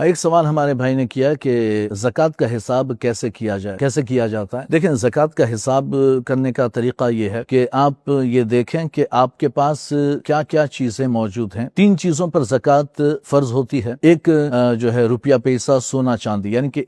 ایک سوال ہمارے بھائی نے کیا کہ زکوٰۃ کا حساب کیسے کیا جائے، کیسے کیا جاتا ہے؟ دیکھیں، زکوٰۃ کا حساب کرنے کا طریقہ یہ ہے کہ آپ یہ دیکھیں کہ آپ کے پاس کیا کیا چیزیں موجود ہیں۔ 3 چیزوں پر زکوٰۃ فرض ہوتی ہے۔ ایک جو ہے روپیہ پیسہ، سونا چاندی، یعنی کہ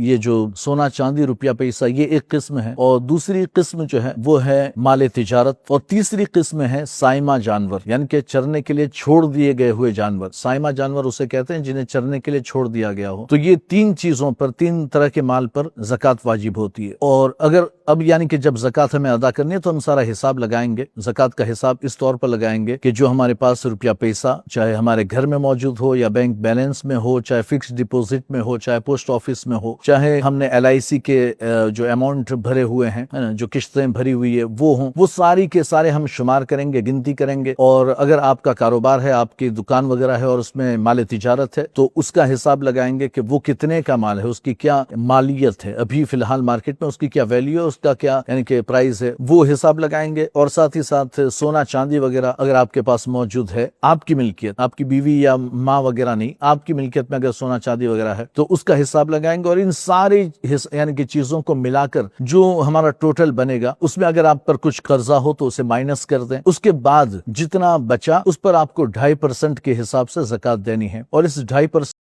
یہ جو سونا چاندی روپیہ پیسہ یہ ایک قسم ہے، اور دوسری قسم جو ہے وہ ہے مال تجارت، اور تیسری قسم ہے سائمہ جانور، یعنی کہ چرنے کے لیے چھوڑ دیے گئے ہوئے جانور۔ سائمہ جانور اسے کہتے ہیں جنہیں چرنے کے لیے چھوڑ دیا گیا ہو۔ تو یہ 3 چیزوں پر، 3 طرح کے مال پر زکوٰۃ واجب ہوتی ہے۔ اور اگر اب یعنی کہ جب زکوٰۃ ہمیں ادا کرنی ہے تو ہم سارا حساب لگائیں گے۔ زکوٰۃ کا حساب اس طور پر لگائیں گے کہ جو ہمارے پاس روپیہ پیسہ چاہے ہمارے گھر میں موجود ہو یا بینک بیلنس میں ہو، چاہے فکس ڈپوزٹ میں ہو، چاہے پوسٹ آفس میں ہو، چاہے ہم نے LIC کے جو اماؤنٹ بھرے ہوئے ہیں، جو قسطیں بھری ہوئی ہے وہ ہوں، وہ ساری کے سارے ہم شمار کریں گے، گنتی کریں گے۔ اور اگر آپ کا کاروبار ہے، آپ کی دکان وغیرہ ہے اور اس میں مال تجارت ہے، تو اس کا حساب لگائیں گے کہ وہ کتنے کا مال ہے، اس کی کیا مالیت ہے، ابھی فی الحال مارکیٹ میں اس کی کیا ویلیو ہے، اس کا کیا یعنی کہ پرائز ہے، وہ حساب لگائیں گے۔ اور ساتھ ہی ساتھ سونا چاندی وغیرہ اگر آپ کے پاس موجود ہے، آپ کی ملکیت، آپ کی بیوی یا ماں وغیرہ نہیں، آپ کی ملکیت میں اگر سونا چاندی وغیرہ ہے تو اس کا حساب لگائیں گے۔ اور ان ساری یعنی کہ چیزوں کو ملا کر جو ہمارا ٹوٹل بنے گا، اس میں اگر آپ پر کچھ قرضہ ہو تو اسے مائنس کر دیں۔ اس کے بعد جتنا بچا اس پر آپ کو 2.5% کے حساب سے زکوٰۃ دینی ہے، اور اس 2.5%